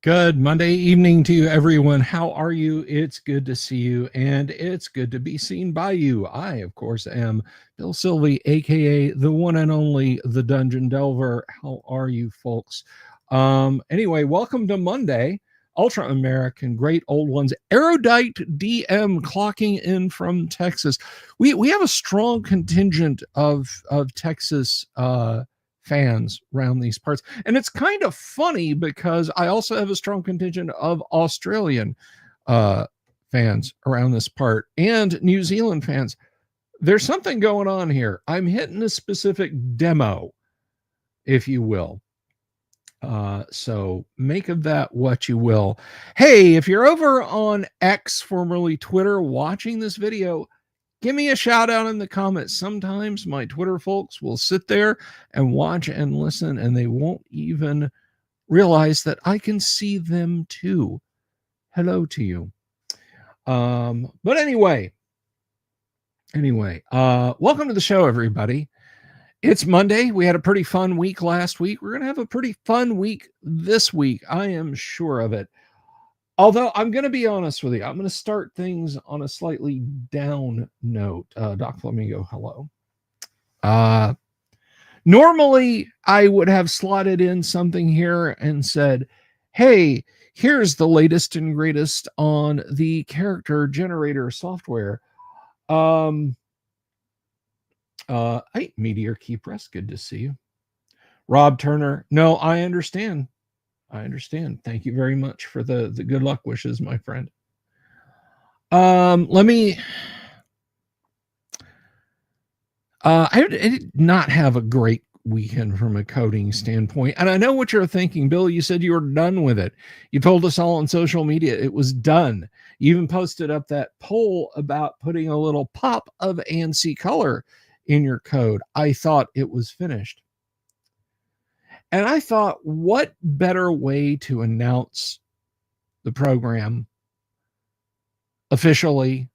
Good Monday evening to you, everyone. How are you? It's good to see you, and it's good to be seen by you. I, of course, am Bill Sylvie, aka the one and only the Dungeon Delver. How are you, folks? Anyway, welcome to Monday. Ultra American, great old ones. Erudite DM clocking in from Texas. We have a strong contingent of Texas fans around these parts. And it's kind of funny because I also have a strong contingent of Australian fans around this part and New Zealand fans. There's something going on here. I'm hitting a specific demo, if you will. So make of that what you will. Hey, if you're over on X, formerly Twitter, watching this video, give me a shout out in the comments. Sometimes my Twitter folks will sit there and watch and listen, and they won't even realize that I can see them too. Hello to you. But anyway, welcome to the show, everybody. It's Monday. We had a pretty fun week last week. We're going to have a pretty fun week this week. I am sure of it. Although I'm going to be honest with you, I'm going to start things on a slightly down note. Doc Flamingo, hello. Normally, I would have slotted in something here and said, hey, here's the latest and greatest on the character generator software. Hey, Meteor Key Press, good to see you. Rob Turner, no, I understand. Thank you very much for the good luck wishes, my friend. Let me. I did not have a great weekend from a coding standpoint, and I know what you're thinking, Bill. You said you were done with it. You told us all on social media it was done. You even posted up that poll about putting a little pop of ANSI color in your code. I thought it was finished. And I thought, what better way to announce the program officially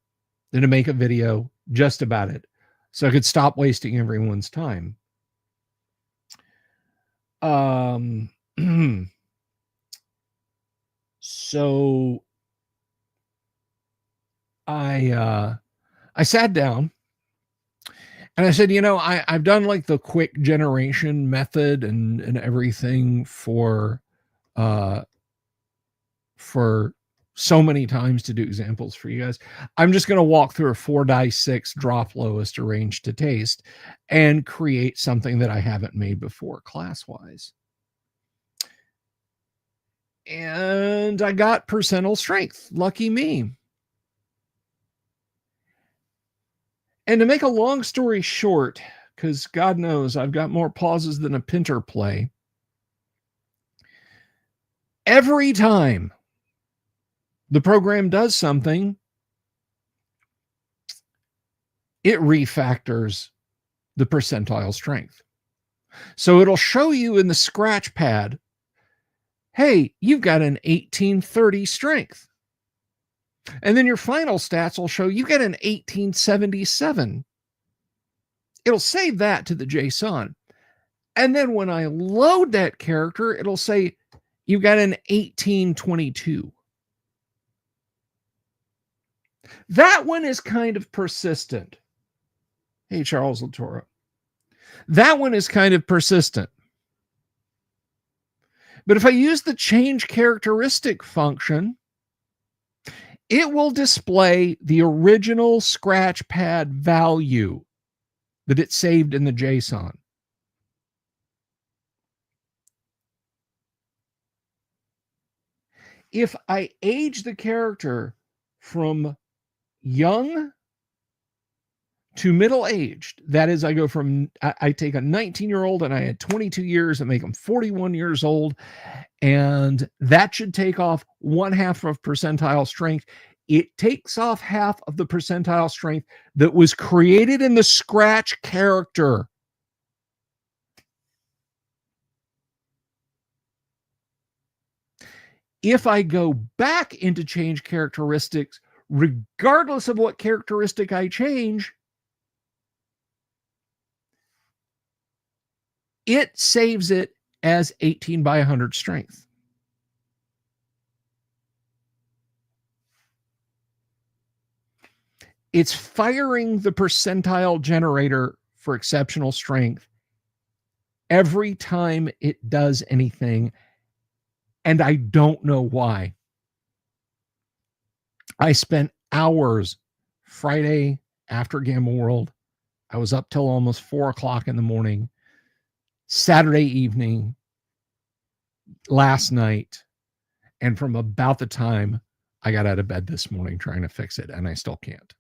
than to make a video just about it so I could stop wasting everyone's time. So I sat down and I said, I've done like the quick generation method and everything for so many times to do examples for you guys. I'm just going to walk through a 4-die-6 drop lowest arranged to taste and create something that I haven't made before class-wise. And I got percentile strength. Lucky me. And to make a long story short, because God knows I've got more pauses than a Pinter play, every time the program does something, it refactors the percentile strength. So it'll show you in the scratch pad, hey, you've got an 1830 strength. And then your final stats will show you get an 1877. It'll save that to the JSON. And then when I load that character, it'll say you've got an 1822. That one is kind of persistent. Hey, Charles Latoro. That one is kind of persistent. But if I use the change characteristic function, it will display the original scratch pad value that it saved in the JSON. If I age the character from young to middle-aged, that is, I go from, I take a 19-year-old and I add 22 years and make them 41 years old, and that should take off 1/2 of percentile strength. It takes off half of the percentile strength that was created in the scratch character. If I go back into change characteristics, regardless of what characteristic I change, it saves it as 18 by 100 strength. It's firing the percentile generator for exceptional strength every time it does anything, and I don't know why. I spent hours Friday after Gamma World. I was up till almost 4 o'clock in the morning. Saturday evening, last night, and from about the time I got out of bed this morning trying to fix it, and I still can't.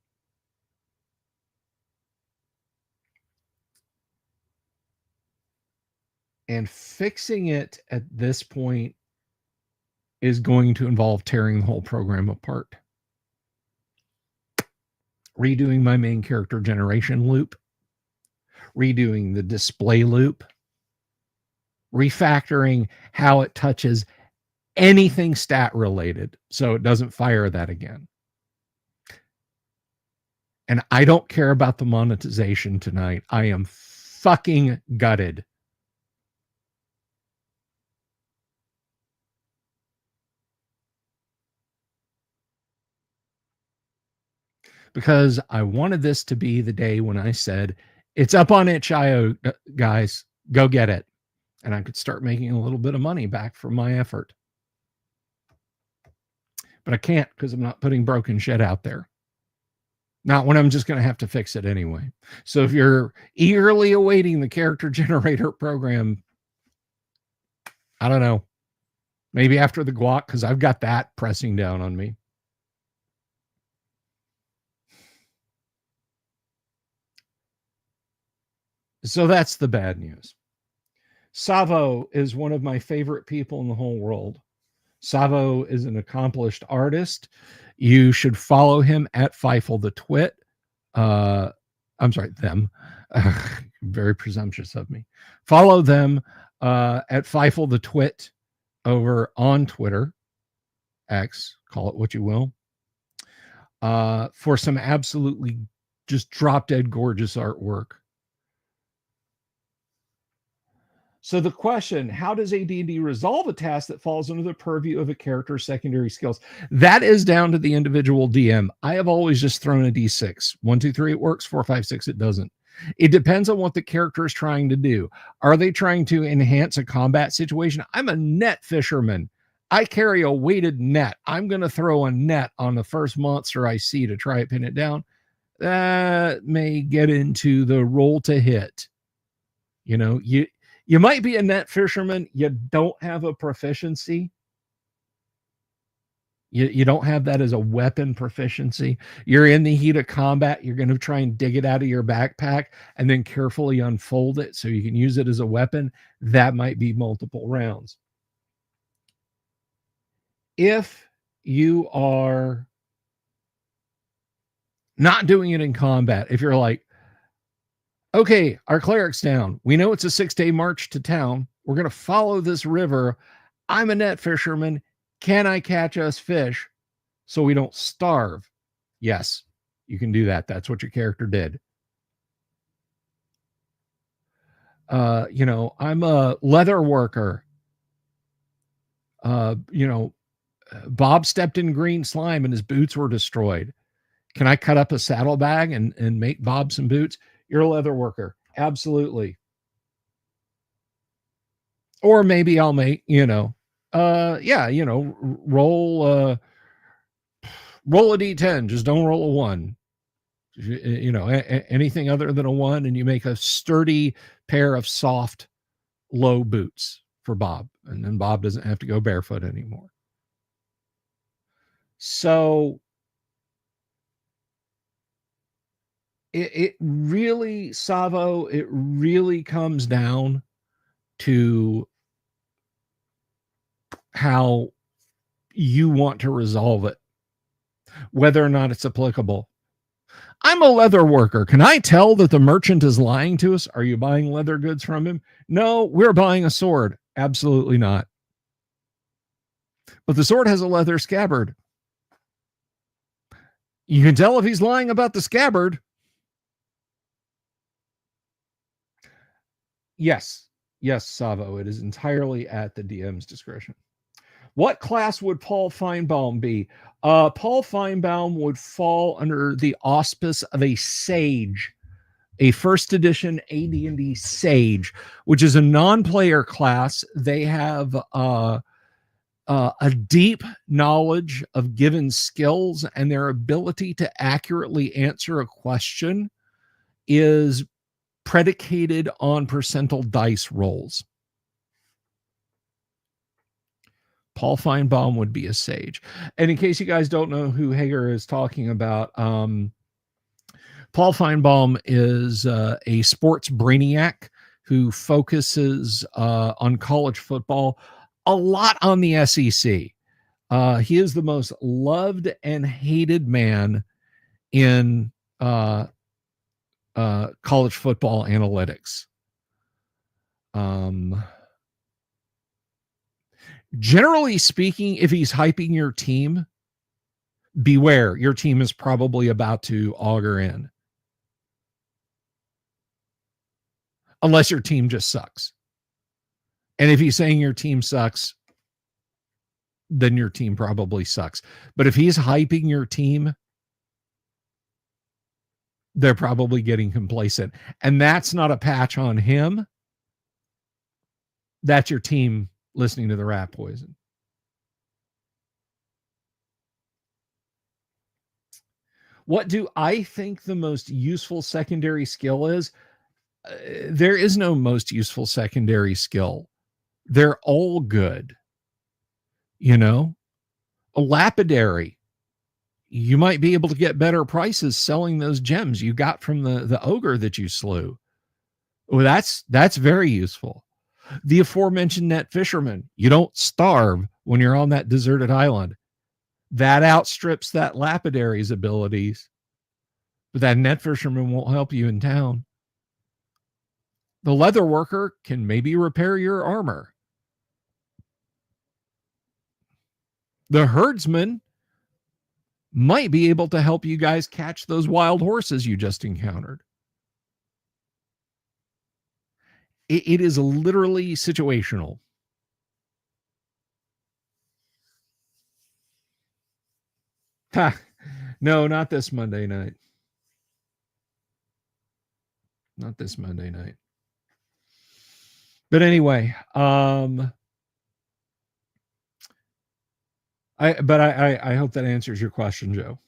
And fixing it at this point is going to involve tearing the whole program apart. Redoing my main character generation loop, redoing the display loop, refactoring how it touches anything stat related so it doesn't fire that again. And I don't care about the monetization tonight. I am fucking gutted. Because I wanted this to be the day when I said, it's up on itch.io, guys, go get it. And I could start making a little bit of money back from my effort. But I can't because I'm not putting broken shit out there. Not when I'm just going to have to fix it anyway. So if you're eagerly awaiting the character generator program, I don't know, maybe after the guac, because I've got that pressing down on me. So that's the bad news. Savo is one of my favorite people in the whole world. Savo is an accomplished artist. You should follow him at Feifel the Twit. I'm sorry, them. Very presumptuous of me. Follow them at Feifel the Twit over on Twitter, X, call it what you will, for some absolutely just drop dead gorgeous artwork. So the question, how does AD&D resolve a task that falls under the purview of a character's secondary skills? That is down to the individual DM. I have always just thrown a D6. 1, 2, 3, it works. 4, 5, 6, it doesn't. It depends on what the character is trying to do. Are they trying to enhance a combat situation? I'm a net fisherman. I carry a weighted net. I'm going to throw a net on the first monster I see to try to pin it down. That may get into the roll to hit. You know, you might be a net fisherman. You don't have a proficiency. You don't have that as a weapon proficiency. You're in the heat of combat. You're going to try and dig it out of your backpack and then carefully unfold it so you can use it as a weapon. That might be multiple rounds. If you are not doing it in combat, if you're like, okay, our cleric's down. We know it's a 6-day march to town. We're going to follow this river. I'm a net fisherman. Can I catch us fish so we don't starve? Yes, you can do that. That's what your character did. I'm a leather worker. Bob stepped in green slime and his boots were destroyed. Can I cut up a saddlebag and make Bob some boots? You're a leather worker. Absolutely. Or maybe I'll make, roll a D10. Just don't roll a 1. Anything other than a 1, and you make a sturdy pair of soft, low boots for Bob. And then Bob doesn't have to go barefoot anymore. So it really, Savo, it really comes down to how you want to resolve it, whether or not it's applicable. I'm a leather worker. Can I tell that the merchant is lying to us? Are you buying leather goods from him? No, we're buying a sword. Absolutely not. But the sword has a leather scabbard. You can tell if he's lying about the scabbard. Yes, Savo, it is entirely at the DM's discretion. What class would Paul Feinbaum be? Paul Feinbaum would fall under the auspice of a sage, a first edition AD&D sage, which is a non-player class. They have a deep knowledge of given skills, and their ability to accurately answer a question is predicated on percentile dice rolls. Paul Feinbaum would be a sage. And in case you guys don't know who Hager is talking about, Paul Feinbaum is a sports brainiac who focuses on college football, a lot on the SEC. He is the most loved and hated man in college football analytics. Generally speaking, if he's hyping your team, beware, your team is probably about to auger in. Unless your team just sucks. And if he's saying your team sucks, then your team probably sucks. But if he's hyping your team, they're probably getting complacent. And that's not a patch on him. That's your team listening to the rat poison. What do I think the most useful secondary skill is? There is no most useful secondary skill. They're all good. You know, a lapidary, you might be able to get better prices selling those gems you got from the ogre that you slew. Well, that's very useful. The aforementioned net fisherman, you don't starve when you're on that deserted island. That outstrips that lapidary's abilities. But that net fisherman won't help you in town. The leather worker can maybe repair your armor. The herdsman might be able to help you guys catch those wild horses you just encountered. It is literally situational. Ha. No, not this Monday night. Not this Monday night. But anyway, I hope that answers your question, Joe.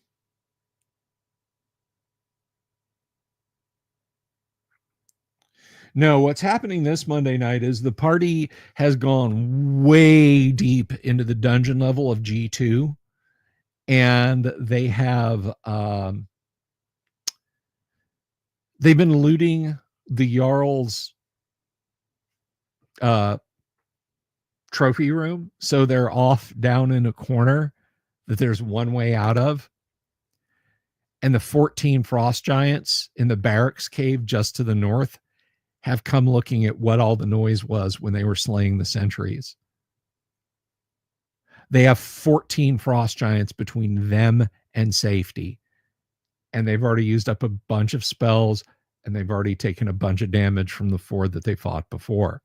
No, what's happening this Monday night is the party has gone way deep into the dungeon level of G2, and they have they've been looting the Jarl's trophy room, so they're off down in a corner that there's one way out of. And the 14 frost giants in the barracks cave just to the north have come looking at what all the noise was when they were slaying the sentries. They have 14 frost giants between them and safety. And they've already used up a bunch of spells, and they've already taken a bunch of damage from the 4 that they fought before.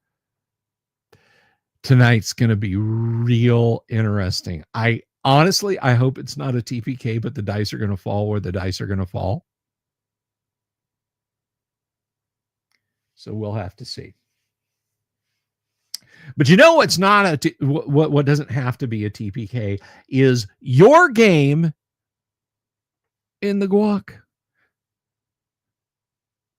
Tonight's going to be real interesting. I honestly hope it's not a TPK, but the dice are going to fall where the dice are going to fall. So we'll have to see. But you know what's not what doesn't have to be a TPK is your game in the Guac.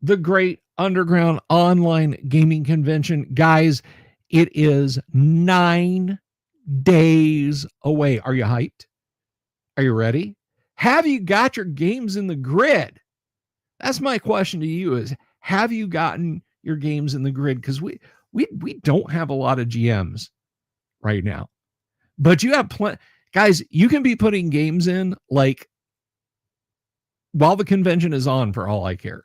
The great underground online gaming convention. Guys, it is 9 days away. Are you hyped? Are you ready? Have you got your games in the grid? That's my question to you is, have you gotten your games in the grid? Because we don't have a lot of GMs right now. But you have plenty. Guys, you can be putting games in like while the convention is on for all I care.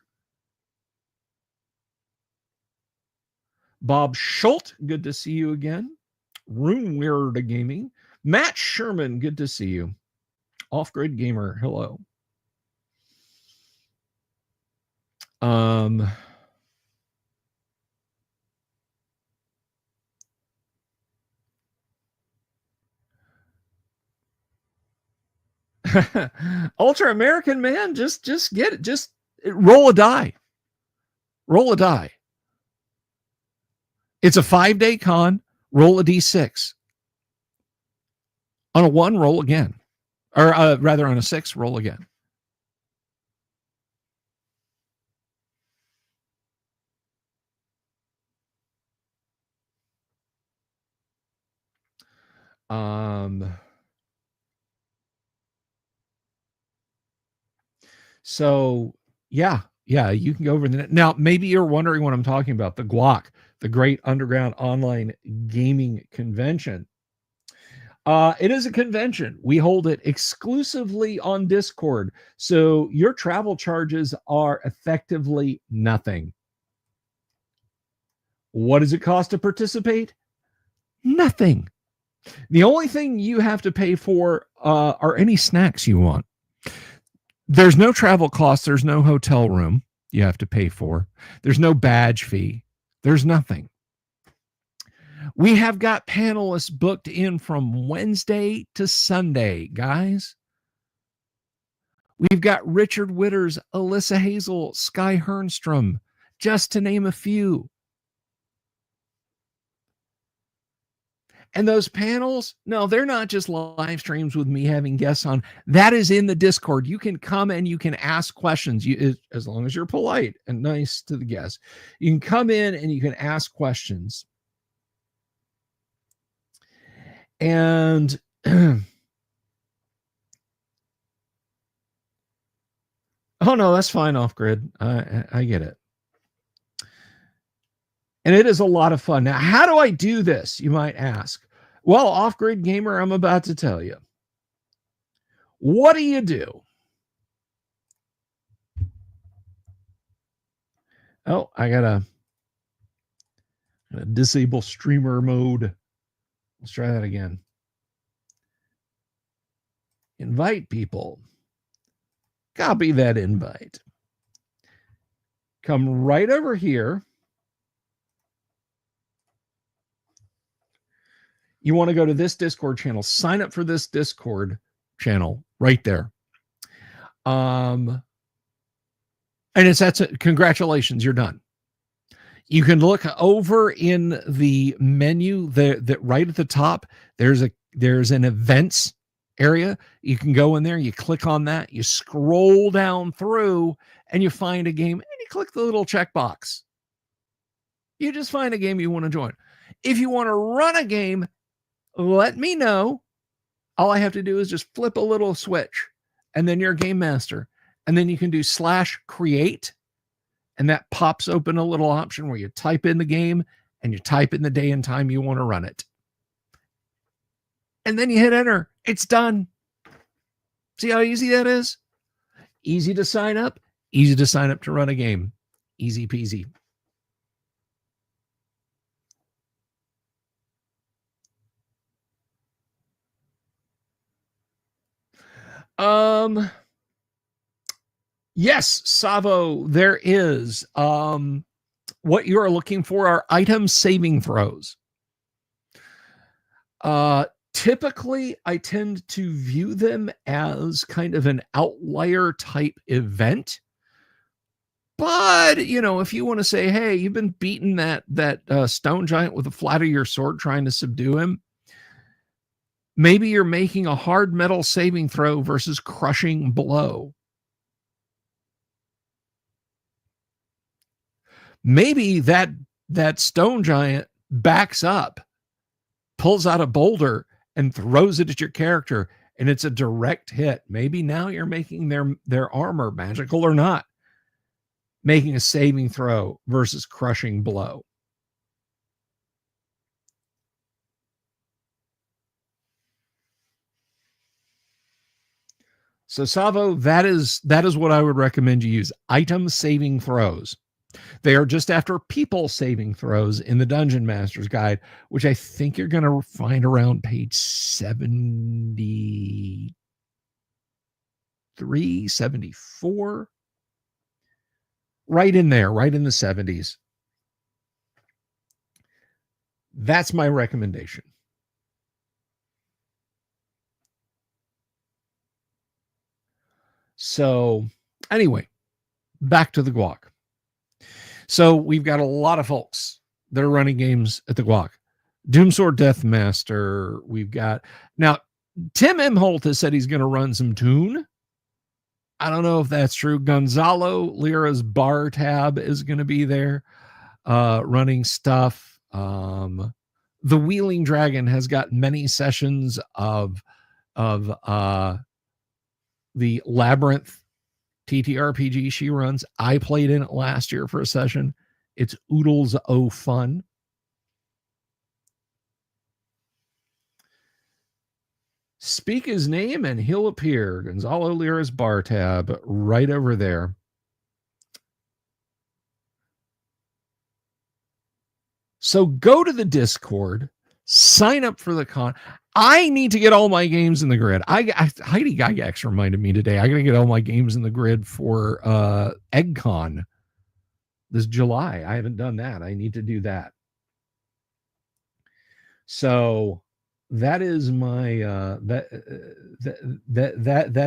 Bob Schultz, good to see you again. Room Weird Gaming. Matt Sherman, good to see you. Off-Grid Gamer, hello. Ultra American, man, just get it. Just roll a die. Roll a die. It's a 5-day con. Roll a d6. On a 1, roll again. Or rather, on a 6, roll again. So yeah, you can go over the net. Now, maybe you're wondering what I'm talking about. The GWOC, the Great Underground Online Gaming Convention. It is a convention. We hold it exclusively on Discord. So your travel charges are effectively nothing. What does it cost to participate? Nothing. The only thing you have to pay for are any snacks you want. There's no travel costs. There's no hotel room you have to pay for. There's no badge fee. There's nothing. We have got panelists booked in from Wednesday to Sunday, guys. We've got Richard Witters, Alyssa Hazel, Sky Hernstrom, just to name a few. And those panels, no, they're not just live streams with me having guests on. That is in the Discord. You can come and you can ask questions. As long as you're polite and nice to the guests, you can come in and you can ask questions. And oh no, that's fine, off grid. I get it. And it is a lot of fun. Now, how do I do this? You might ask. Well, Off Grid Gamer, I'm about to tell you. What do you do? Oh, I gotta disable streamer mode. Let's try that again. Invite people. Copy that invite. Come right over here. You want to go to this Discord channel. Sign up for this Discord channel right there. And that's it. Congratulations, you're done. You can look over in the menu that right at the top. There's an events area. You can go in there, you click on that, you scroll down through, and you find a game, and you click the little checkbox. You just find a game you want to join. If you want to run a game, let me know. All I have to do is just flip a little switch, and then you're a game master. And then you can do /create, and that pops open a little option where you type in the game and you type in the day and time you want to run it. And then you hit enter. It's done. See how easy that is? Easy to sign up to run a game. Easy peasy. Yes, Savo, there is. What you are looking for are item saving throws. Typically, I tend to view them as kind of an outlier type event. But, if you want to say, hey, you've been beating that stone giant with the flat of your sword trying to subdue him, maybe you're making a hard metal saving throw versus crushing blow. Maybe that stone giant backs up, pulls out a boulder, and throws it at your character, and it's a direct hit. Maybe now you're making their armor, magical or not, making a saving throw versus crushing blow. So Savo, that is what I would recommend you use. Item saving throws. They are just after people saving throws in the Dungeon Master's Guide, which I think you're going to find around page 73, 74. Right in there, right in the 70s. That's my recommendation. So anyway, back to the guac. So we've got a lot of folks that are running games at the guac. Doomsword Deathmaster. We've got now Tim Imholt has said he's going to run some Toon. I don't know if that's true. Gonzalo Lira's bar tab is going to be there, running stuff. The Wheeling Dragon has got many sessions of the Labyrinth TTRPG she runs. I played in it last year for a session. It's oodles o fun. Speak his name and he'll appear. Gonzalo Lira's bar tab right over there. So go to the Discord, sign up for the con. I need to get all my games in the grid. Heidi Gygax reminded me today. I got to get all my games in the grid for EggCon this July. I haven't done that. I need to do that. So that is my that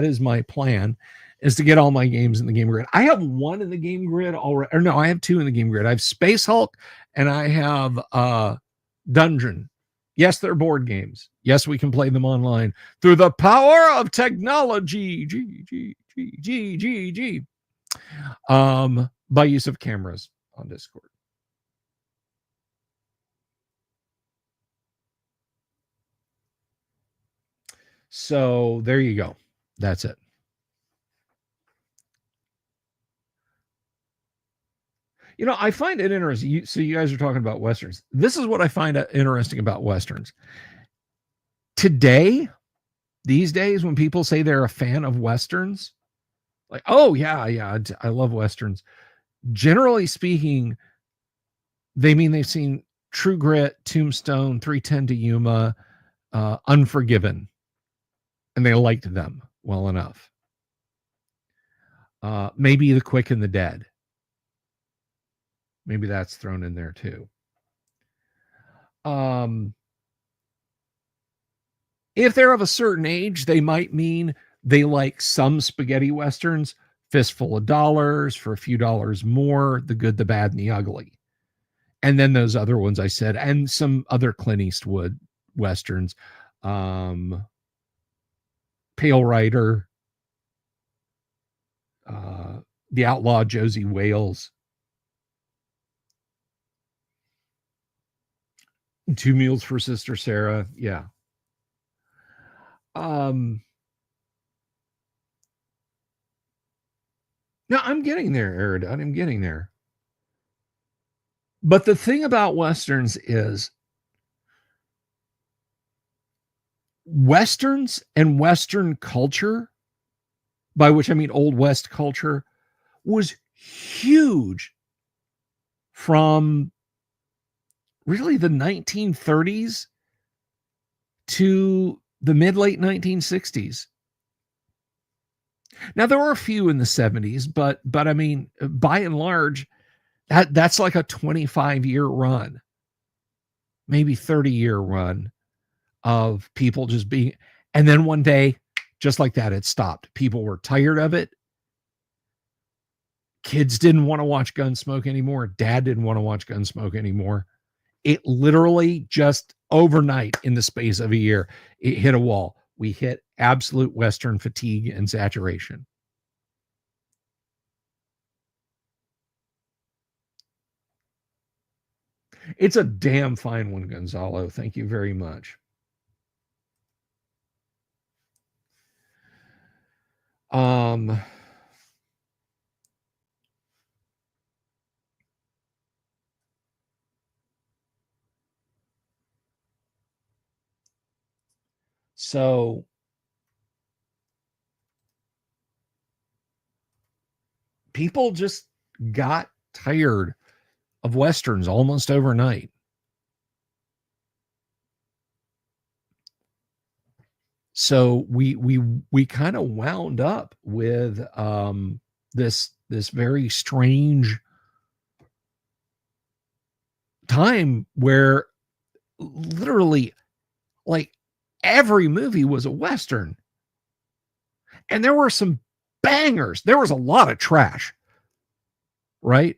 is my plan, is to get all my games in the game grid. I have one in the game grid already, or no, I have two in the game grid. I have Space Hulk and I have Dungeon. Yes, they're board games. Yes, we can play them online through the power of technology. By use of cameras on Discord. So there you go. That's it. You know, I find it interesting. So you guys are talking about Westerns. This is what I find interesting about Westerns. Today, these days, when people say they're a fan of Westerns, like, oh, yeah, I love Westerns. Generally speaking, they mean they've seen True Grit, Tombstone, 310 to Yuma, Unforgiven, and they liked them well enough. Maybe The Quick and the Dead. Maybe that's thrown in there too. If they're of a certain age, they might mean they like some spaghetti westerns, Fistful of Dollars, For a Few Dollars More, The Good, the Bad, and the Ugly. And then those other ones I said, and some other Clint Eastwood westerns. Pale Rider, The Outlaw Josie Wales, Two Mules for Sister Sarah. Yeah. No, I'm getting there, Arid. I'm getting there. But the thing about Westerns is Westerns and Western culture, by which I mean Old West culture, was huge from really the 1930s to the mid-late 1960s. Now, there were a few in the 70s, but I mean, by and large, that's like a 25-year run, maybe 30-year run of people just being, and then one day, just like that, it stopped. People were tired of it. Kids didn't want to watch Gunsmoke anymore. Dad didn't want to watch Gunsmoke anymore. It literally just overnight, in the space of a year, it hit a wall. We hit absolute Western fatigue and saturation. It's a damn fine one, Gonzalo. Thank you very much. So people just got tired of Westerns almost overnight. So we kind of wound up with this very strange time where literally, like, every movie was a Western. And there were some bangers. There was a lot of trash, right?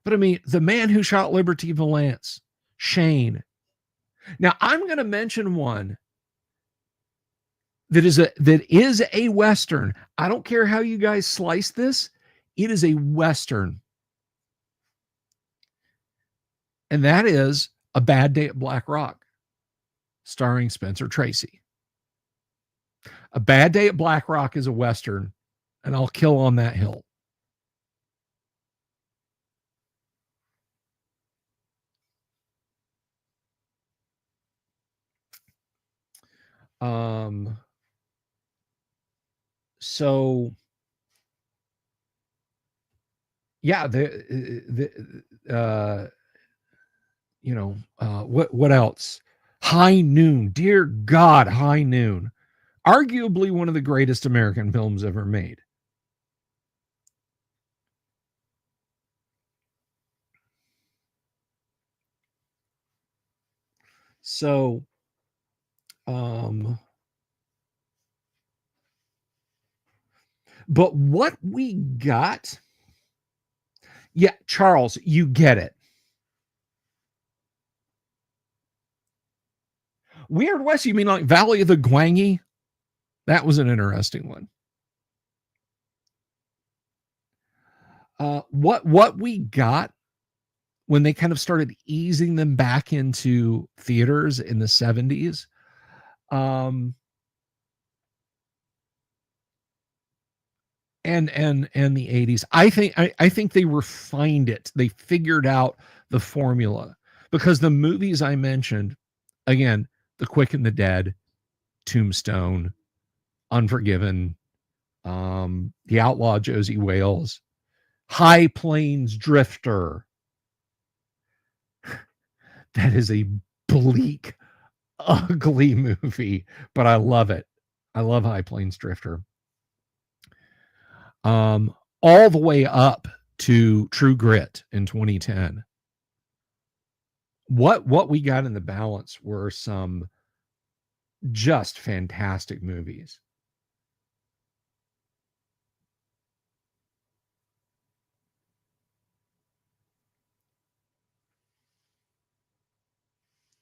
But I mean, The Man Who Shot Liberty Valance, Shane. Now I'm going to mention one that is a Western. I don't care how you guys slice this. It is a Western. And that is A Bad Day at Black Rock, starring Spencer Tracy. A Bad Day at Black Rock is a Western, and I'll kill on that hill. So yeah, what else? High Noon. Dear God, High Noon. Arguably one of the greatest American films ever made. So, but what we got, yeah, Charles, you get it. Weird West, you mean like Valley of the Gwangi? That was an interesting one. What we got when they kind of started easing them back into theaters in the 70s, and the 80s, I think they refined it. They figured out the formula, because the movies I mentioned, again, The Quick and the Dead, Tombstone, Unforgiven, The Outlaw Josie Wales, High Plains Drifter. That is a bleak, ugly movie, but I love it. I love High Plains Drifter. All the way up to True Grit in 2010. What we got in the balance were some just fantastic movies.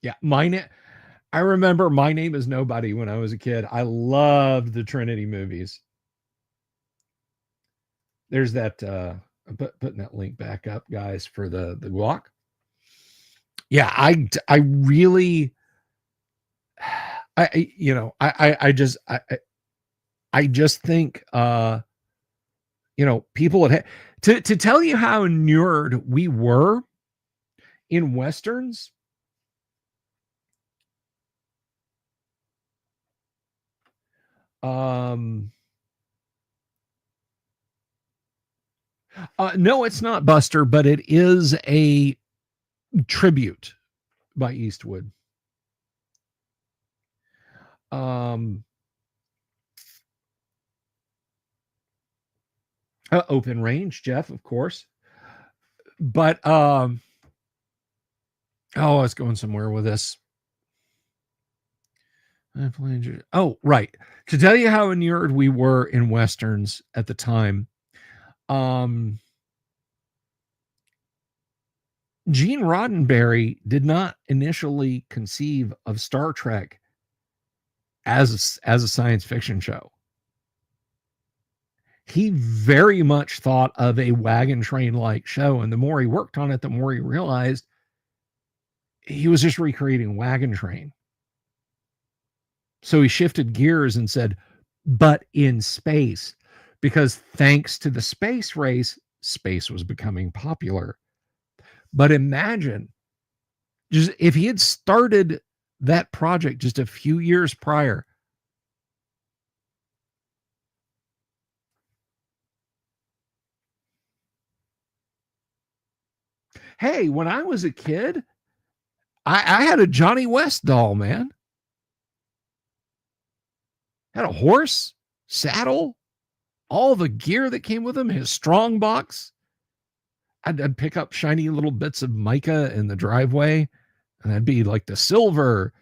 Yeah, I remember My Name is Nobody when I was a kid. I loved the Trinity movies. There's that I'm putting that link back up, guys, for the guac. Yeah, I really I just think people would to tell you how inured we were in westerns. No, it's not Buster, but it is a tribute by Eastwood. Open Range, Jeff, of course. But I was going somewhere with this. Oh, right. To tell you how inured we were in westerns at the time, Gene Roddenberry did not initially conceive of Star Trek as a science fiction show. He very much thought of a wagon train like show, and the more he worked on it, the more he realized he was just recreating Wagon Train. So he shifted gears and said, but in space, because thanks to the space race, space was becoming popular. But imagine, just if he had started that project just a few years prior, hey, when I was a kid, I had a Johnny West doll, man. Had a horse, saddle, all the gear that came with him, his strong box. I'd pick up shiny little bits of mica in the driveway, and that'd be like the silver.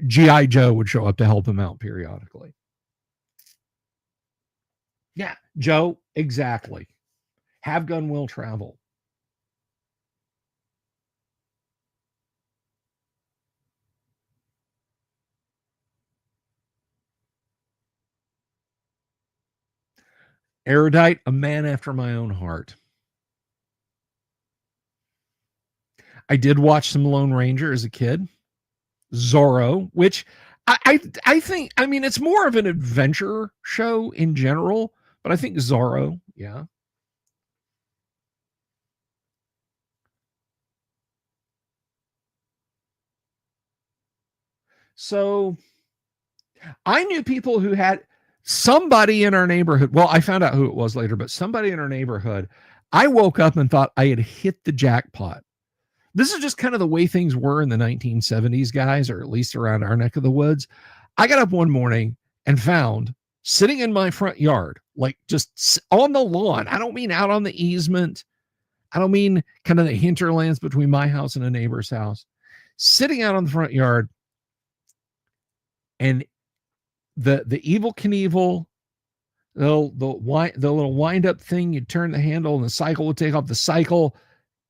G.I. Joe would show up to help him out periodically. Yeah, Joe, exactly. Have gun will travel. Erudite, a man after my own heart. I did watch some Lone Ranger as a kid. Zorro, which I think, I mean, it's more of an adventure show in general, but I think Zorro, yeah. So I knew people who had somebody in our neighborhood. Well, I found out who it was later, but somebody in our neighborhood. I woke up and thought I had hit the jackpot. This is just kind of the way things were in the 1970s, guys, or at least around our neck of the woods. I got up one morning and found sitting in my front yard, like just on the lawn. I don't mean out on the easement. I don't mean kind of the hinterlands between my house and a neighbor's house. Sitting out on the front yard, and the evil Knievel, the little wind up thing, you turn the handle and the cycle would take off. The cycle,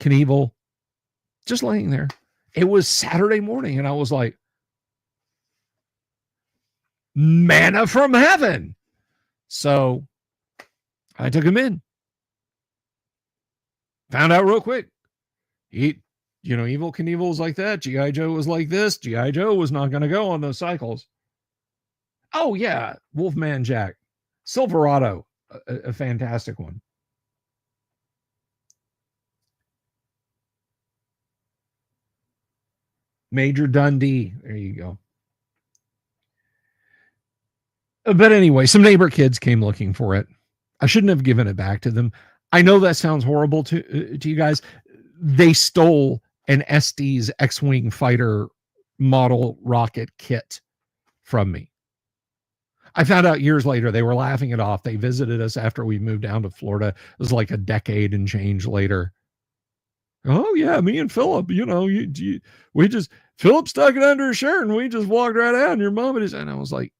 Knievel, just laying there. It was Saturday morning, and I was like, manna from heaven. So I took him in. Found out real quick. Evil Knievel was like that. G.I. Joe was like this. G.I. Joe was not going to go on those cycles. Oh, yeah. Wolfman Jack. Silverado, a fantastic one. Major Dundee. There you go. But anyway, some neighbor kids came looking for it. I shouldn't have given it back to them. I know that sounds horrible to you guys. They stole an Estes X-Wing fighter model rocket kit from me. I found out years later they were laughing it off. They visited us after we moved down to Florida. It was like a decade and change later. Oh yeah, me and Philip, we just Philip stuck it under his shirt and we just walked right out. And your mom and I was like,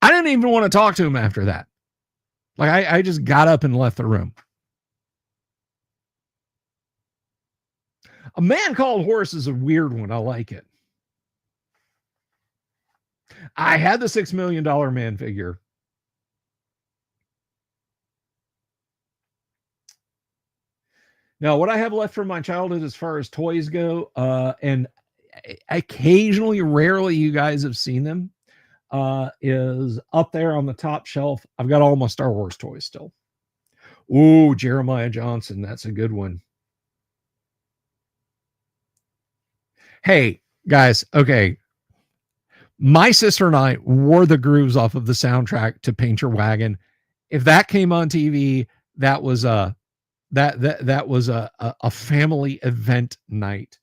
I didn't even want to talk to him after that. Like I just got up and left the room. A Man Called Horse is a weird one. I like it. I had the $6 million man figure. Now, what I have left from my childhood as far as toys go, and occasionally, rarely you guys have seen them, is up there on the top shelf. I've got all my Star Wars toys still. Ooh, Jeremiah Johnson. That's a good one. Hey, guys. Okay. My sister and I wore the grooves off of the soundtrack to Paint Your Wagon. If that came on TV, that was that was a family event night.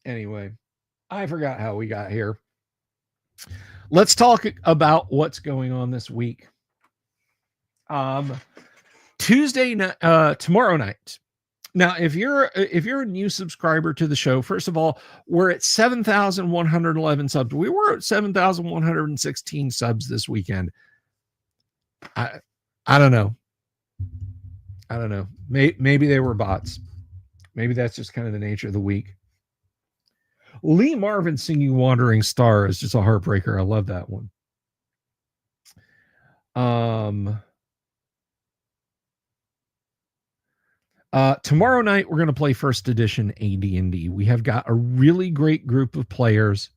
Anyway, I forgot how we got here. Let's talk about what's going on this week. Tuesday night, tomorrow night. Now, if you're a new subscriber to the show, first of all, we're at 7,111 subs. We were at 7,116 subs this weekend. I don't know. I don't know. Maybe they were bots. Maybe that's just kind of the nature of the week. Lee Marvin singing Wandering Star is just a heartbreaker. I love that one. Tomorrow night we're going to play first edition AD&D. We have got a really great group of players.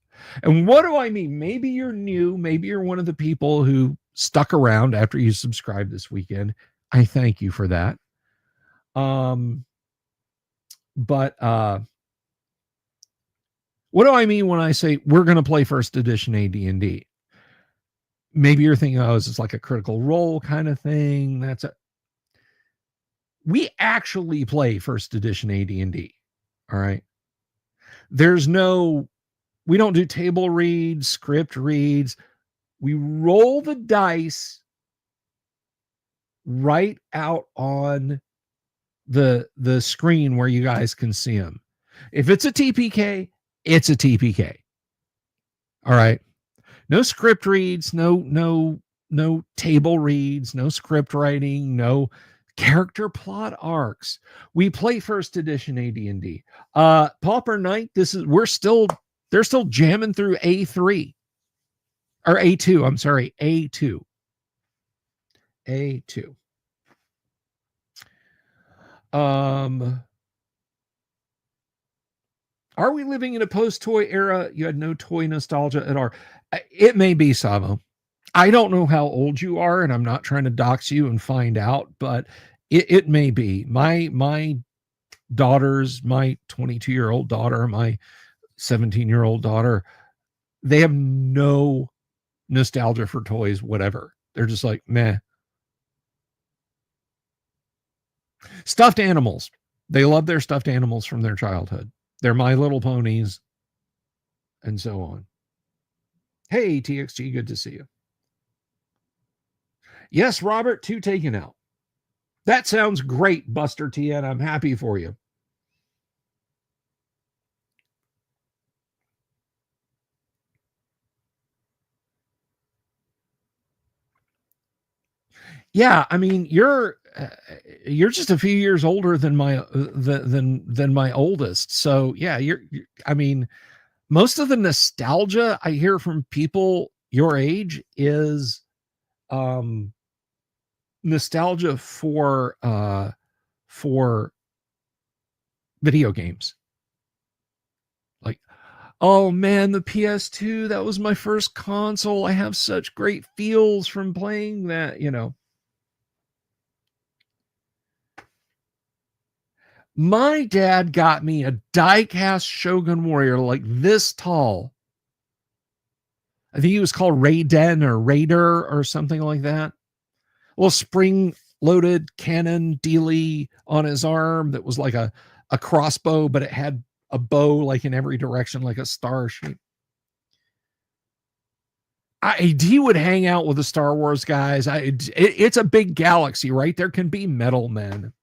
And what do I mean? Maybe you're new, maybe you're one of the people who stuck around after you subscribed this weekend. I thank you for that. But what do I mean when I say we're going to play first edition AD&D? Maybe you're thinking, oh, it's like a Critical Role kind of thing. We actually play first edition AD&D. All right. We don't do table reads, script reads. We roll the dice right out on the screen where you guys can see them. If it's a TPK, It's a TPK. All right. No script reads, no table reads, no script writing, no character plot arcs. We play first edition AD&D. Pauper Knight, they're still jamming through A3 or A2, I'm sorry, A2. A2. Are we living in a post-toy era? You had no toy nostalgia at all. It may be, Savo. I don't know how old you are, and I'm not trying to dox you and find out, but it may be. My daughters, my 22-year-old daughter, my 17-year-old daughter, they have no nostalgia for toys, whatever. They're just like, meh. Stuffed animals. They love their stuffed animals from their childhood. They're My Little Ponies and so on. Hey, TXG, good to see you. Yes, Robert, 2 taken out. That sounds great, Buster TN. I'm happy for you. Yeah, I mean, you're just a few years older than my than my oldest. So yeah, I mean, most of the nostalgia I hear from people your age is nostalgia for video games. Like, oh man, the PS2, that was my first console. I have such great feels from playing that, you know. My dad got me a die-cast Shogun Warrior like this tall. I think he was called Raiden or Raider or something like that. Well, spring-loaded cannon dealy on his arm that was like a crossbow, but it had a bow like in every direction, like a star shape. He would hang out with the Star Wars guys. It's a big galaxy, right? There can be metal men.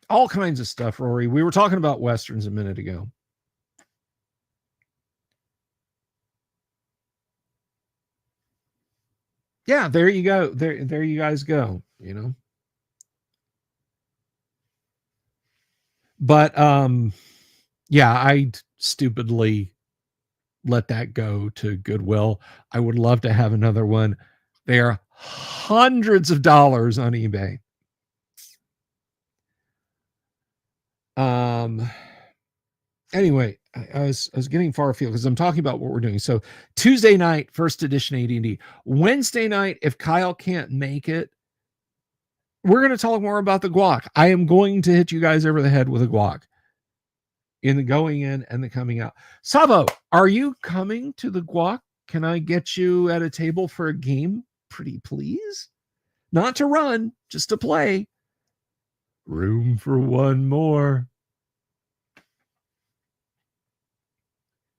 All kinds of stuff, Rory. We were talking about Westerns a minute ago. Yeah, there you go. There you guys go, you know. But yeah, I stupidly let that go to Goodwill. I would love to have another one. They are hundreds of dollars on eBay. Anyway, I was getting far afield because I'm talking about what we're doing. So Tuesday night, first edition AD&D. Wednesday night, if Kyle can't make it, we're going to talk more about the guac. I am going to hit you guys over the head with a guac in the going in and the coming out. Savo, are you coming to the guac? Can I get you at a table for a game? Pretty please? Not to run, just to play. Room for one more.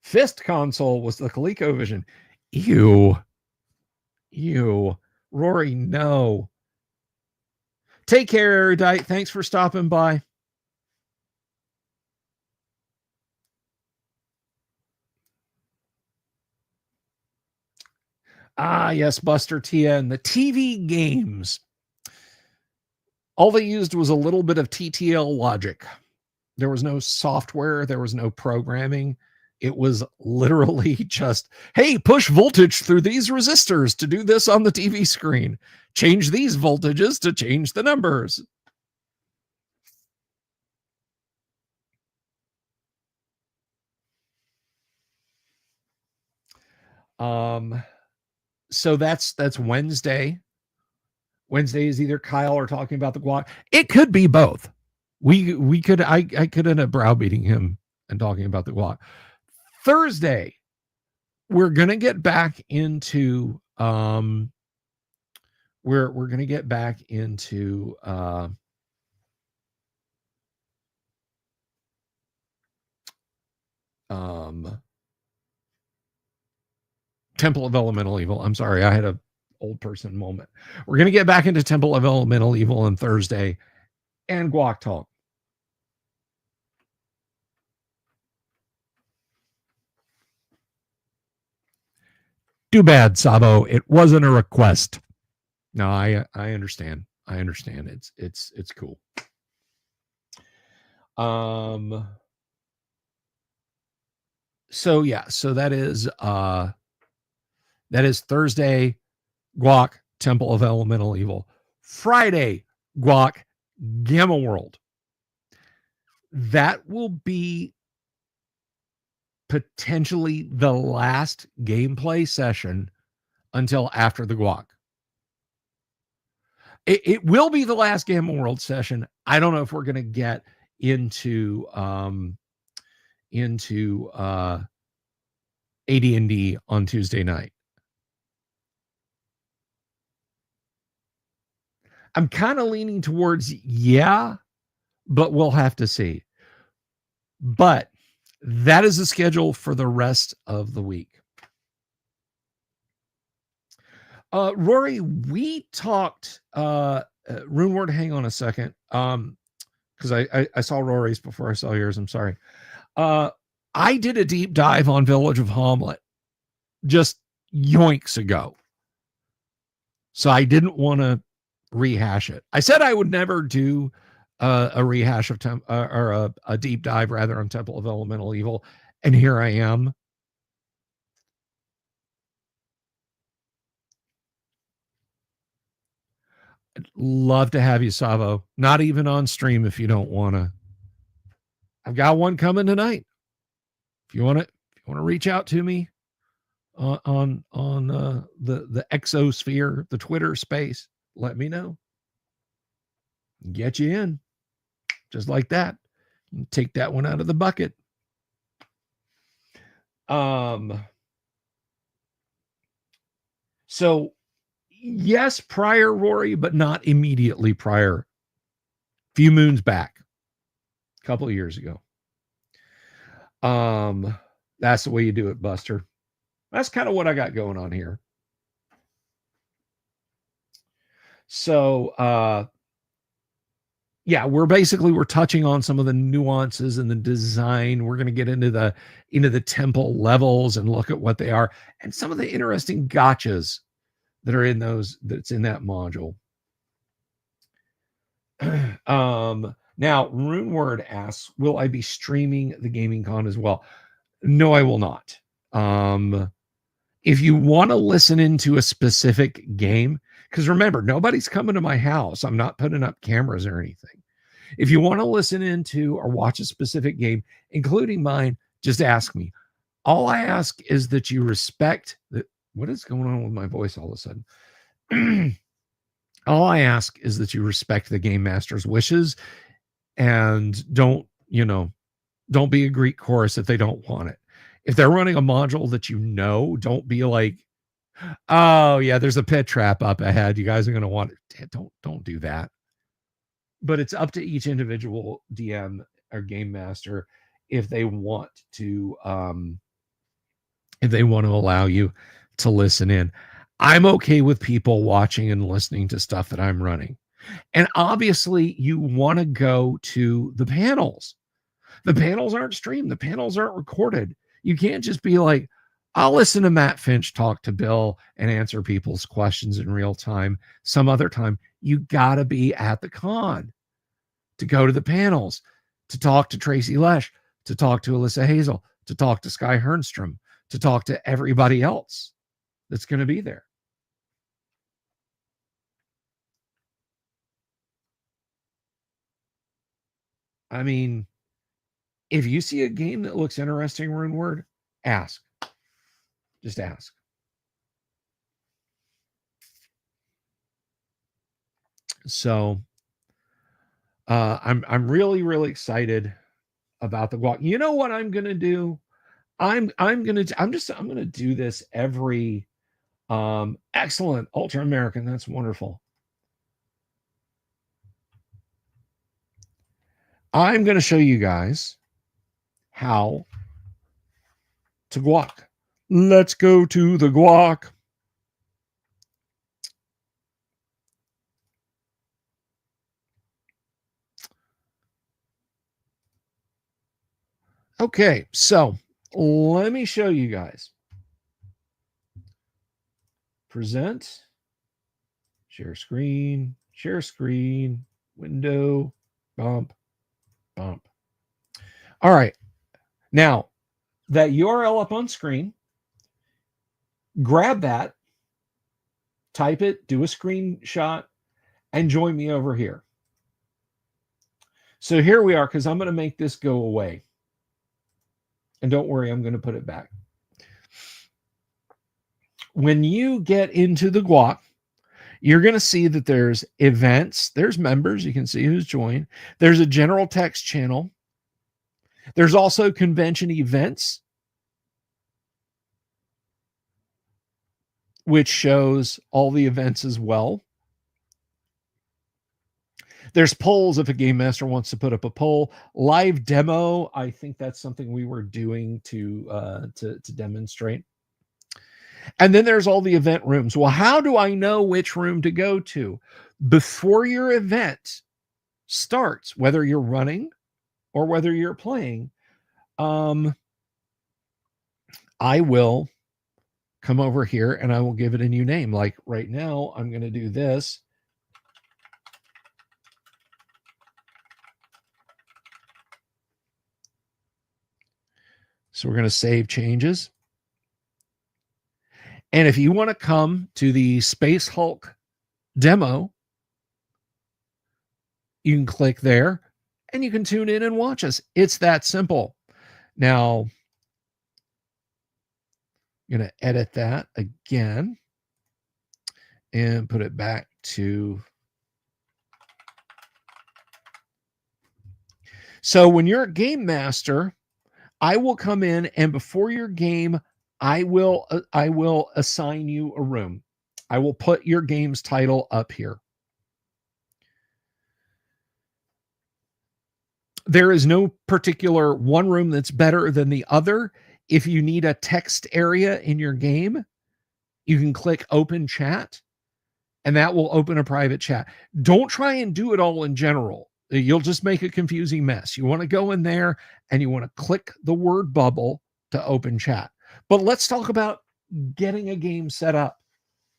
Fist console was the ColecoVision. Ew. Rory, no. Take care, Erudite. Thanks for stopping by. Ah, yes, Buster TN. The TV games. All they used was a little bit of TTL logic. There was no software, there was no programming. It was literally just, hey, push voltage through these resistors to do this on the TV screen. Change these voltages to change the numbers. So that's Wednesday. Wednesday is either Kyle or talking about the guac. It could be both. We could I could end up browbeating him and talking about the guac. Thursday, we're gonna get back into we're gonna get back into Temple of Elemental Evil. I'm sorry, I had a old person moment. We're gonna get back into Temple of Elemental Evil on Thursday and Guac Talk. Too bad, Sabo. It wasn't a request. No, I understand. I understand. It's cool. So yeah, so that is Thursday, Guac, Temple of Elemental Evil. Friday, Guac, Gamma World. That will be potentially the last gameplay session until after the Guac. It will be the last Gamma World session. I don't know if we're going to get into AD&D on Tuesday night. I'm kind of leaning towards yeah, but we'll have to see. But that is the schedule for the rest of the week. Rory, we talked RuneWord, hang on a second. Because I saw Rory's before I saw yours. I'm sorry. I did a deep dive on Village of Hamlet just yoinks ago. So I didn't want to rehash it. I said I would never do a rehash of or a deep dive rather on Temple of Elemental Evil, and here I am. I'd love to have you, Savo. Not even on stream if you don't want to. I've got one coming tonight. If you want to reach out to me on the exosphere, the Twitter space, let me know. Get you in, just like that. Take that one out of the bucket. So yes, prior, Rory, but not immediately prior. Few moons back, a couple of years ago. That's the way you do it, Buster. That's kind of what I got going on here. So yeah, we're touching on some of the nuances and the design. We're going to get into the temple levels and look at what they are and some of the interesting gotchas that are in that's in that module. Now RuneWord asks, will I be streaming the Gaming Con as well? No, I will not. If you want to listen into a specific game, because remember, nobody's coming to my house. I'm not putting up cameras or anything. If you want to listen into or watch a specific game, including mine, just ask me. All I ask is that you respect the. What is going on with my voice all of a sudden? All I ask is that you respect the game master's wishes and don't be a Greek chorus if they don't want it. If they're running a module that don't be like, oh yeah, there's a pit trap up ahead. You guys are going to want it. Don't do that. But it's up to each individual DM or game master if they want to allow you to listen in. I'm okay with people watching and listening to stuff that I'm running. And obviously you want to go to the panels. The panels aren't streamed. The panels aren't recorded. You can't just be like, I'll listen to Matt Finch talk to Bill and answer people's questions in real time. Some other time, you got to be at the con to go to the panels, to talk to Tracy Lesh, to talk to Alyssa Hazel, to talk to Sky Hernstrom, to talk to everybody else that's going to be there. I mean, if you see a game that looks interesting, RuneWord, ask. Just ask. So I'm really excited about the Guac. You know what I'm gonna do? I'm gonna do this every excellent Ultra American. That's wonderful. I'm gonna show you guys how to guac. Let's go to the guac. Okay, so let me show you guys. present, share screen, window, bump, bump. All right. Now, that URL up on screen, grab that, type it, do a screenshot, and join me over here. So here we are, because I'm going to make this go away. And don't worry, I'm going to put it back. When you get into the Guac, you're going to see that there's events, there's members, you can see who's joined. There's a general text channel. There's also convention events, which shows all the events as well. There's polls if a game master wants to put up a poll. Live demo, I think that's something we were doing to demonstrate. And then there's all the event rooms. Well, how do I know which room to go to? Before your event starts, whether you're running or whether you're playing, I will come over here and I will give it a new name. Like right now, I'm going to do this. So we're going to save changes. And if you want to come to the Space Hulk demo, you can click there and you can tune in and watch us. It's that simple. Now, I'm going to edit that again and put it back to. So when you're a game master, I will come in and before your game, I will assign you a room. I will put your game's title up here. There is no particular one room that's better than the other. If you need a text area in your game, you can click open chat and that will open a private chat. Don't try and do it all in general. You'll just make a confusing mess. You want to go in there and you want to click the word bubble to open chat. But let's talk about getting a game set up.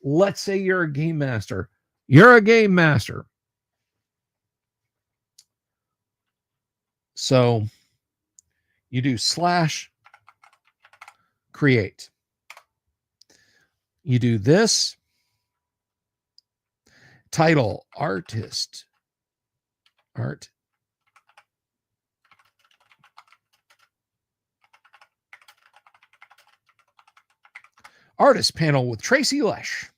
Let's say you're a game master. You're a game master. So you do /create. You do this. Title, artist, art. Artist panel with Tracy Lesh.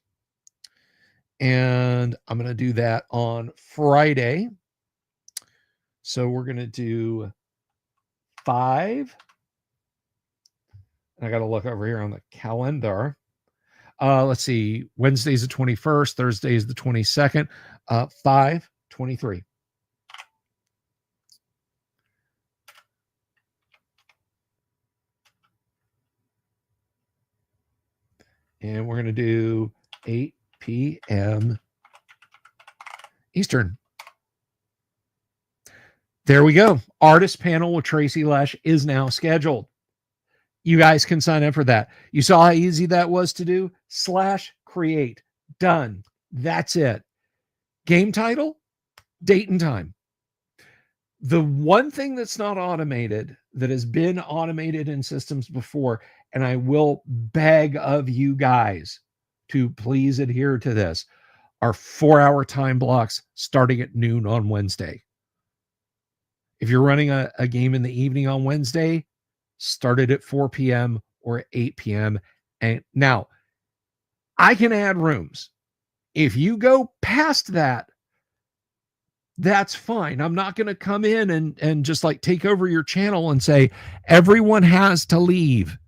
And I'm going to do that on Friday. So we're going to do 5. I got to look over here on the calendar. Let's see. Wednesday's the 21st. Thursday is the 22nd. 5/23. And we're going to do 8 p.m. Eastern. There we go. Artist panel with Tracy Lesh is now scheduled. You guys can sign up for that. You saw how easy that was to do? /create. Done. That's it. Game title, date and time. The one thing that's not automated, that has been automated in systems before, and I will beg of you guys to please adhere to this, are 4-hour time blocks starting at noon on Wednesday. If you're running a game in the evening on Wednesday, start it at 4 p.m. or 8 p.m. And now, I can add rooms. If you go past that, that's fine. I'm not going to come in and just like take over your channel and say, everyone has to leave.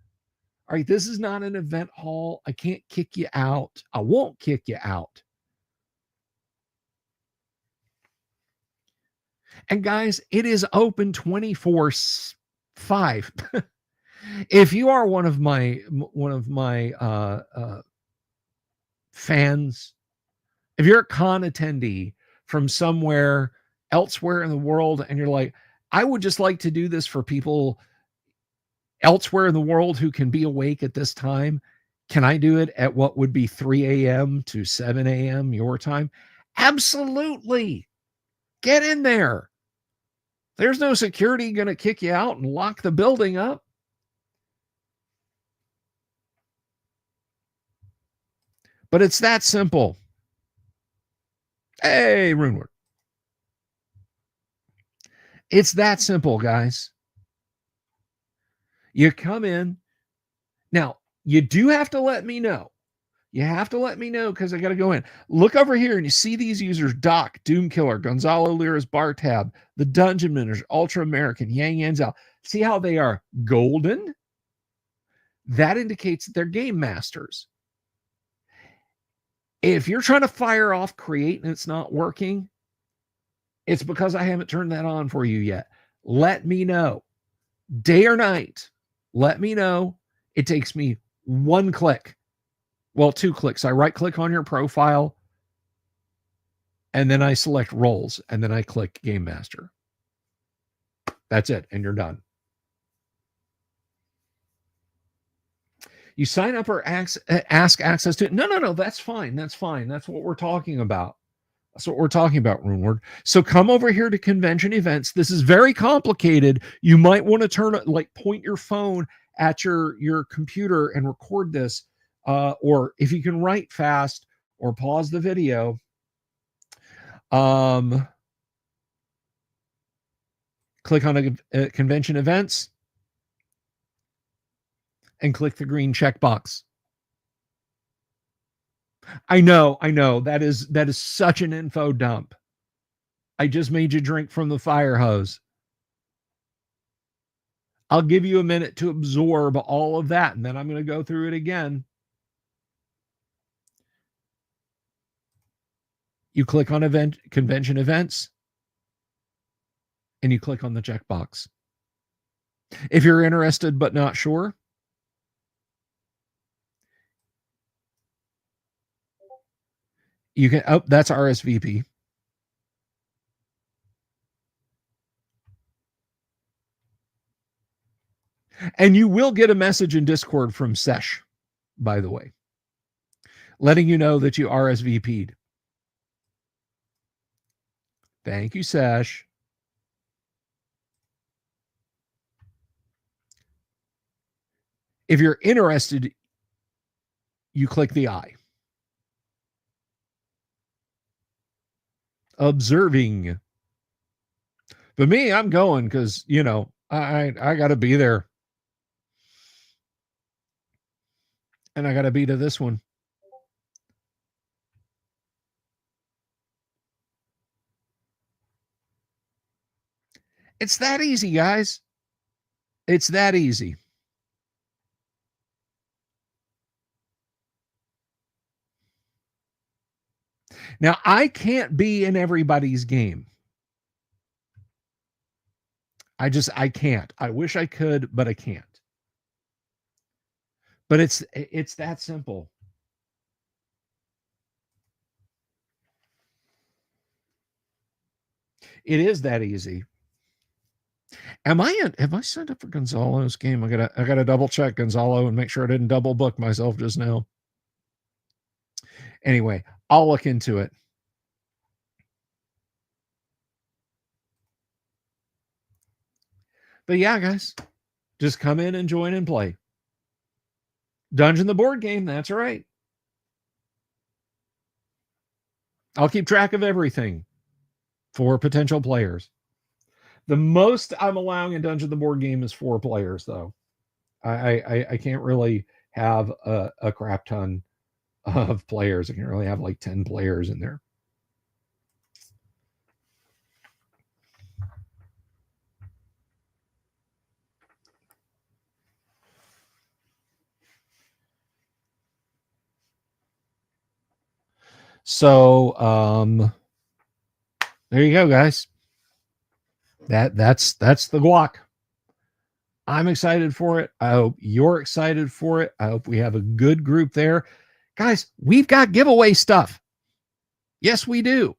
All right, this is not an event hall. I can't kick you out. I won't kick you out. And guys, it is open 24/5. If you are one of my fans, if you're a con attendee from somewhere elsewhere in the world and you're like, I would just like to do this for people elsewhere in the world who can be awake at this time, Can I do it at what would be 3 a.m. to 7 a.m. your time? Absolutely. Get in there. There's no security going to kick you out and lock the building up. But it's that simple. Hey, Runeward. It's that simple, guys. You come in. Now, you do have to let me know. You have to let me know because I got to go in. Look over here and you see these users: Doc, Doomkiller, Gonzalo Lira's Bar Tab, the Dungeon Manager, Ultra American, Yang Yanzao. See how they are golden? That indicates that they're game masters. If you're trying to fire off Create and it's not working, it's because I haven't turned that on for you yet. Let me know. Day or night, let me know. It takes me one click. Well, 2 clicks. I right click on your profile and then I select roles and then I click Game Master. That's it. And you're done. You sign up or ask access to it. No. That's fine. That's fine. That's what we're talking about. That's what we're talking about, Runeward. So come over here to convention events. This is very complicated. You might want to turn it, like point your phone at your computer and record this. Or if you can write fast or pause the video. Click on a convention events and click the green checkbox. I know. That is such an info dump. I just made you drink from the fire hose. I'll give you a minute to absorb all of that, and then I'm going to go through it again. You click on convention events, and you click on the checkbox. If you're interested but not sure, you can, that's RSVP. And you will get a message in Discord from Sesh, by the way, letting you know that you RSVP'd. Thank you, Sesh. If you're interested, you click the I. Observing. But me, I'm going because, I got to be there. And I got to be to this one. It's that easy, guys. It's that easy. Now, I can't be in everybody's game. I can't. I wish I could, but I can't. But it's that simple. It is that easy. Have I signed up for Gonzalo's game? I gotta double check Gonzalo and make sure I didn't double book myself just now. Anyway, I'll look into it. But yeah, guys, just come in and join and play. Dungeon the board game, that's right. I'll keep track of everything for potential players. The most I'm allowing in Dungeon the board game is 4 players, though. I can't really have a crap ton of players. I can really have like 10 players in there. So there you go, guys. That's the guac. I'm excited for it. I hope you're excited for it. I hope we have a good group there. Guys, we've got giveaway stuff. Yes, we do.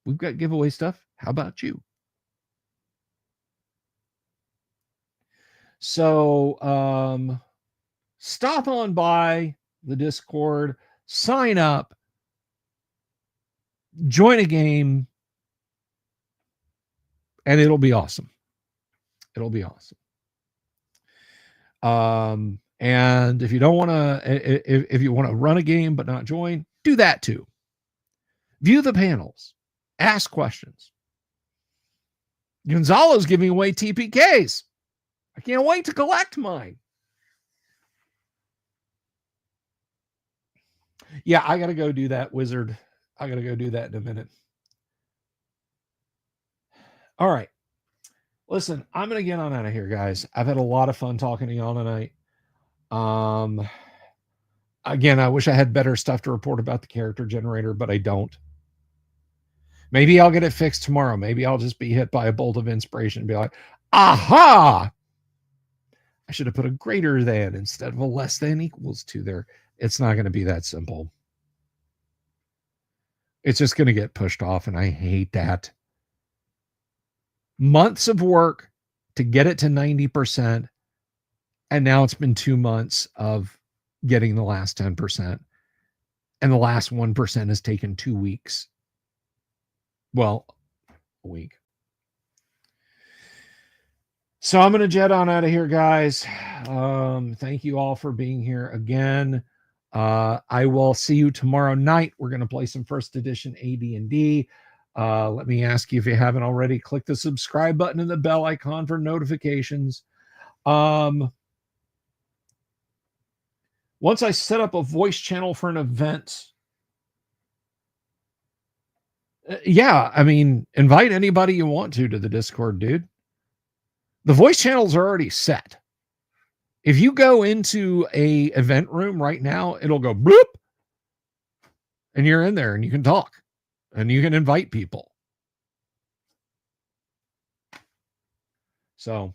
We've got giveaway stuff. How about you? So stop on by the Discord, sign up, join a game, and it'll be awesome. It'll be awesome. And if you don't want to, if you want to run a game but not join, do that too. View the panels, ask questions. Gonzalo's giving away TPKs. I can't wait to collect mine. Yeah, I got to go do that, Wizard. I got to go do that in a minute. All right. Listen, I'm going to get on out of here, guys. I've had a lot of fun talking to y'all tonight. Again, I wish I had better stuff to report about the character generator, but I don't. Maybe I'll get it fixed tomorrow. Maybe I'll just be hit by a bolt of inspiration and be like, aha! I should have put a greater than instead of a less than equals to there. It's not going to be that simple. It's just going to get pushed off, and I hate that. Months of work to get it to 90%, and now it's been 2 months of getting the last 10%, and the last 1% has taken 2 weeks. Well, a week. So I'm going to jet on out of here, guys. Thank you all for being here again. I will see you tomorrow night. We're going to play some first edition AD&D. Let me ask you, if you haven't already, click the subscribe button and the bell icon for notifications. Once I set up a voice channel for an event, yeah, I mean, invite anybody you want to the Discord, dude. The voice channels are already set. If you go into a event room right now, it'll go bloop, and you're in there and you can talk and you can invite people. So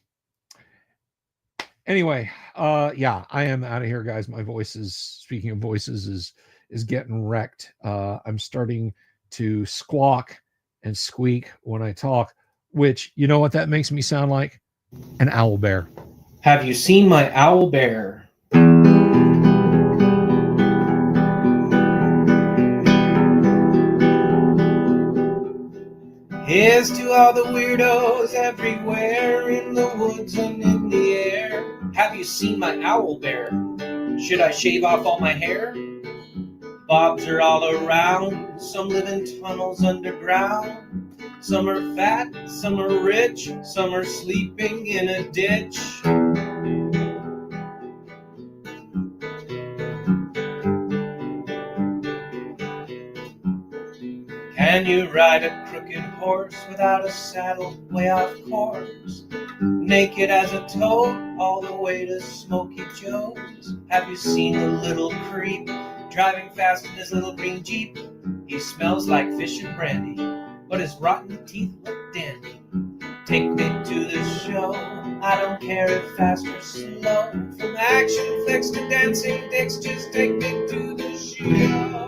anyway, yeah, I am out of here, guys. My voice is, speaking of voices, is getting wrecked. I'm starting to squawk and squeak when I talk, which, you know what that makes me sound like? An owl bear. Have you seen my owl bear? Here's to all the weirdos everywhere, in the woods and in the air. Have you seen my owl bear? Should I shave off all my hair? Bobs are all around, some live in tunnels underground. Some are fat, some are rich, some are sleeping in a ditch. Can you ride a crooked horse without a saddle, way off course? Naked as a toad, all the way to Smoky Joe's. Have you seen the little creep driving fast in his little green Jeep? He smells like fish and brandy, but his rotten teeth look dandy. Take me to the show, I don't care if fast or slow. From action flicks to dancing dicks, just take me to the show.